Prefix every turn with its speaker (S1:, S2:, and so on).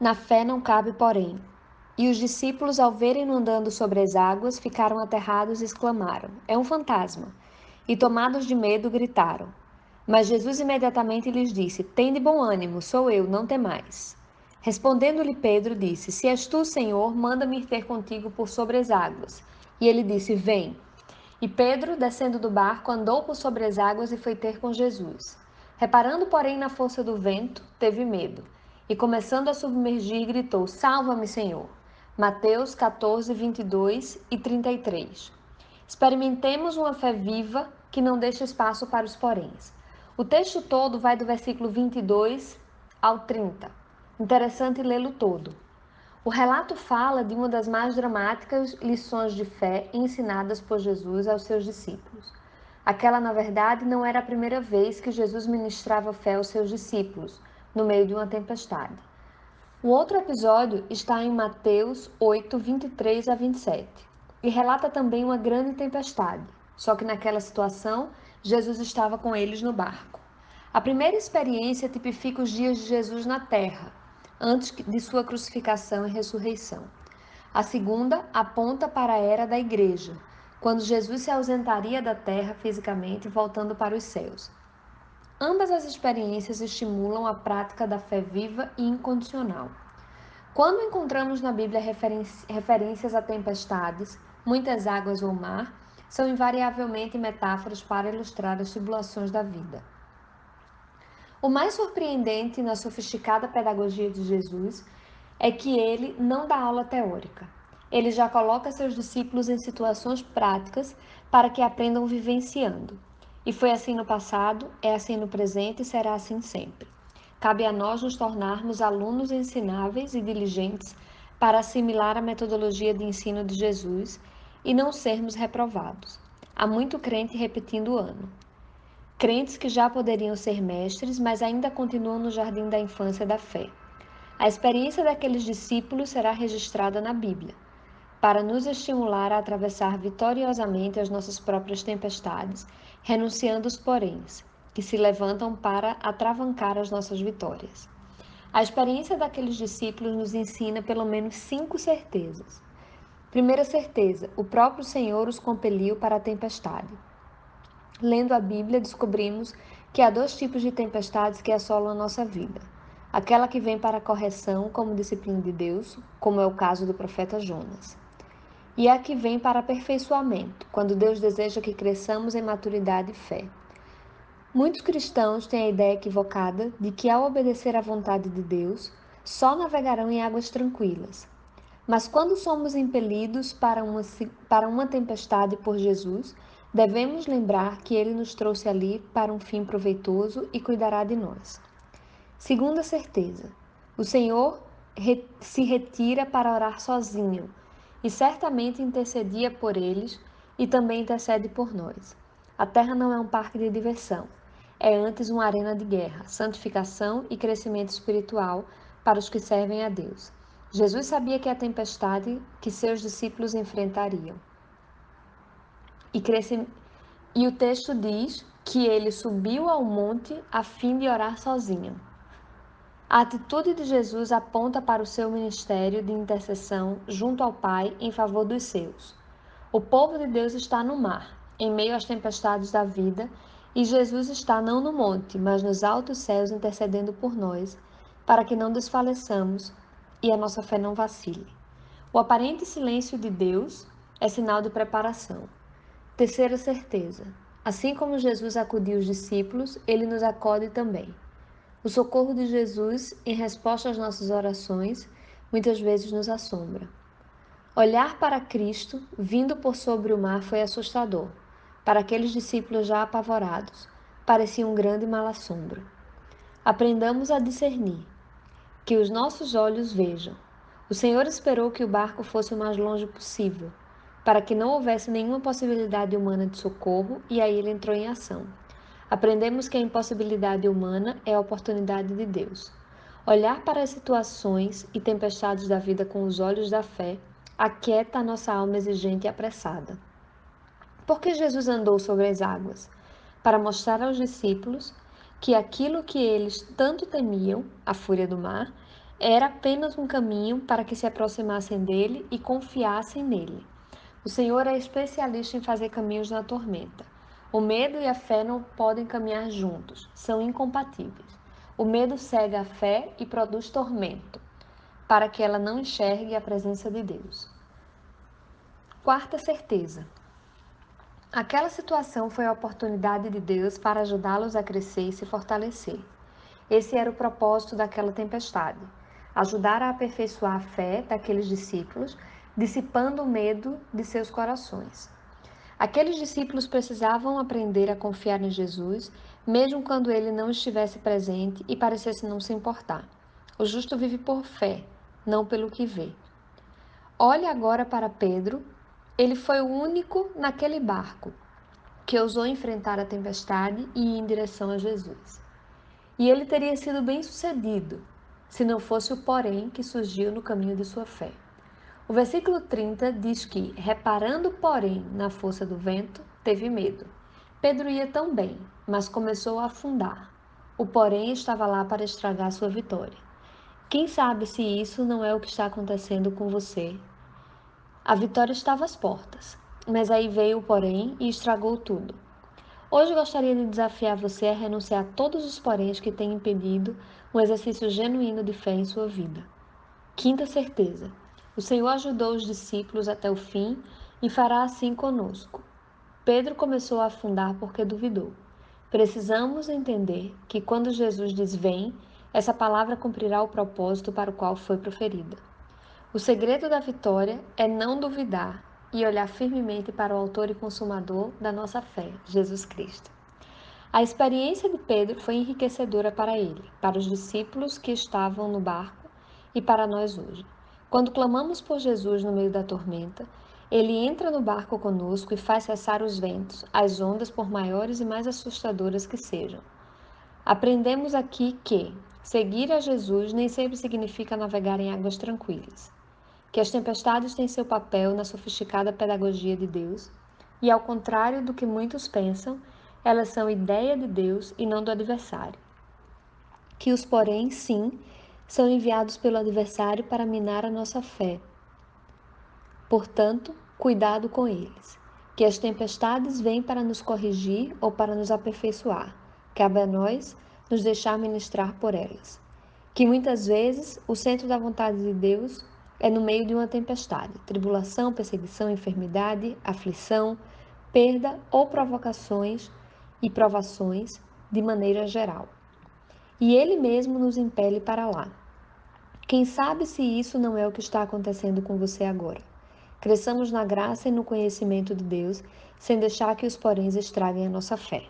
S1: Na fé não cabe, porém. E os discípulos, ao verem-no andando sobre as águas, ficaram aterrados e exclamaram: É um fantasma! E tomados de medo, gritaram. Mas Jesus imediatamente lhes disse: Tende bom ânimo, sou eu, não temais. Respondendo-lhe Pedro, disse: Se és tu, Senhor, manda-me ir ter contigo por sobre as águas. E ele disse: Vem. E Pedro, descendo do barco, andou por sobre as águas e foi ter com Jesus. Reparando, porém, na força do vento, teve medo. E começando a submergir, gritou: Salva-me, Senhor. Mateus 14, 22 e 33. Experimentemos uma fé viva que não deixa espaço para os poréns. O texto todo vai do versículo 22 ao 30. Interessante lê-lo todo. O relato fala de uma das mais dramáticas lições de fé ensinadas por Jesus aos seus discípulos. Aquela, na verdade, não era a primeira vez que Jesus ministrava fé aos seus discípulos, no meio de uma tempestade. O outro episódio está em Mateus 8, 23 a 27, e relata também uma grande tempestade, só que naquela situação, Jesus estava com eles no barco. A primeira experiência tipifica os dias de Jesus na terra, antes de sua crucificação e ressurreição. A segunda aponta para a era da igreja, quando Jesus se ausentaria da terra fisicamente, voltando para os céus. Ambas as experiências estimulam a prática da fé viva e incondicional. Quando encontramos na Bíblia referências a tempestades, muitas águas ou mar, são invariavelmente metáforas para ilustrar as tribulações da vida. O mais surpreendente na sofisticada pedagogia de Jesus é que ele não dá aula teórica. Ele já coloca seus discípulos em situações práticas para que aprendam vivenciando. E foi assim no passado, é assim no presente e será assim sempre. Cabe a nós nos tornarmos alunos ensináveis e diligentes para assimilar a metodologia de ensino de Jesus e não sermos reprovados. Há muito crente repetindo o ano. Crentes que já poderiam ser mestres, mas ainda continuam no jardim da infância da fé. A experiência daqueles discípulos será registrada na Bíblia, para nos estimular a atravessar vitoriosamente as nossas próprias tempestades, renunciando os poréns, que se levantam para atravancar as nossas vitórias. A experiência daqueles discípulos nos ensina pelo menos 5 certezas. Primeira certeza: o próprio Senhor os compeliu para a tempestade. Lendo a Bíblia, descobrimos que há 2 tipos de tempestades que assolam a nossa vida. Aquela que vem para a correção como disciplina de Deus, como é o caso do profeta Jonas. E a que vem para aperfeiçoamento, quando Deus deseja que cresçamos em maturidade e fé. Muitos cristãos têm a ideia equivocada de que, ao obedecer à vontade de Deus, só navegarão em águas tranquilas. Mas quando somos impelidos para uma tempestade por Jesus, devemos lembrar que Ele nos trouxe ali para um fim proveitoso e cuidará de nós. Segunda certeza: o Senhor se retira para orar sozinho e certamente intercedia por eles e também intercede por nós. A terra não é um parque de diversão, é antes uma arena de guerra, santificação e crescimento espiritual para os que servem a Deus. Jesus sabia que a tempestade que seus discípulos enfrentariam. E o texto diz que ele subiu ao monte a fim de orar sozinho. A atitude de Jesus aponta para o seu ministério de intercessão junto ao Pai em favor dos seus. O povo de Deus está no mar, em meio às tempestades da vida, e Jesus está não no monte, mas nos altos céus intercedendo por nós, para que não desfaleçamos e a nossa fé não vacile. O aparente silêncio de Deus é sinal de preparação. Terceira certeza: assim como Jesus acudiu os discípulos, ele nos acode também. O socorro de Jesus, em resposta às nossas orações, muitas vezes nos assombra. Olhar para Cristo, vindo por sobre o mar, foi assustador. Para aqueles discípulos já apavorados, parecia um grande mal-assombro. Aprendamos a discernir, que os nossos olhos vejam. O Senhor esperou que o barco fosse o mais longe possível, para que não houvesse nenhuma possibilidade humana de socorro, e aí ele entrou em ação. Aprendemos que a impossibilidade humana é a oportunidade de Deus. Olhar para as situações e tempestades da vida com os olhos da fé aquieta a nossa alma exigente e apressada. Por que Jesus andou sobre as águas? Para mostrar aos discípulos que aquilo que eles tanto temiam, a fúria do mar, Era apenas um caminho para que se aproximassem dele e confiassem nele. O Senhor é especialista em fazer caminhos na tormenta. O medo e a fé não podem caminhar juntos, são incompatíveis. O medo cega a fé e produz tormento, para que ela não enxergue a presença de Deus. Quarta certeza: aquela situação foi a oportunidade de Deus para ajudá-los a crescer e se fortalecer. Esse era o propósito daquela tempestade: ajudar a aperfeiçoar a fé daqueles discípulos, dissipando o medo de seus corações. Aqueles discípulos precisavam aprender a confiar em Jesus, mesmo quando ele não estivesse presente e parecesse não se importar. O justo vive por fé, não pelo que vê. Olhe agora para Pedro. Ele foi o único naquele barco que ousou enfrentar a tempestade e ir em direção a Jesus. E ele teria sido bem-sucedido, se não fosse o porém que surgiu no caminho de sua fé. O versículo 30 diz que, reparando, porém, na força do vento, teve medo. Pedro ia tão bem, mas começou a afundar. O porém estava lá para estragar sua vitória. Quem sabe se isso não é o que está acontecendo com você? A vitória estava às portas, mas aí veio o porém e estragou tudo. Hoje gostaria de desafiar você a renunciar a todos os poréns que têm impedido um exercício genuíno de fé em sua vida. Quinta certeza: o Senhor ajudou os discípulos até o fim e fará assim conosco. Pedro começou a afundar porque duvidou. Precisamos entender que quando Jesus diz vem, essa palavra cumprirá o propósito para o qual foi proferida. O segredo da vitória é não duvidar e olhar firmemente para o autor e consumador da nossa fé, Jesus Cristo. A experiência de Pedro foi enriquecedora para ele, para os discípulos que estavam no barco e para nós hoje. Quando clamamos por Jesus no meio da tormenta, ele entra no barco conosco e faz cessar os ventos, as ondas, por maiores e mais assustadoras que sejam. Aprendemos aqui que seguir a Jesus nem sempre significa navegar em águas tranquilas, que as tempestades têm seu papel na sofisticada pedagogia de Deus, e ao contrário do que muitos pensam, elas são ideia de Deus e não do adversário. Que os porém, sim, são enviados pelo adversário para minar a nossa fé. Portanto, cuidado com eles. Que as tempestades vêm para nos corrigir ou para nos aperfeiçoar. Cabe a nós nos deixar ministrar por elas. Que muitas vezes o centro da vontade de Deus é no meio de uma tempestade, tribulação, perseguição, enfermidade, aflição, perda ou provocações e provações de maneira geral. E Ele mesmo nos impele para lá. Quem sabe se isso não é o que está acontecendo com você agora? Cresçamos na graça e no conhecimento de Deus, sem deixar que os poréns estraguem a nossa fé.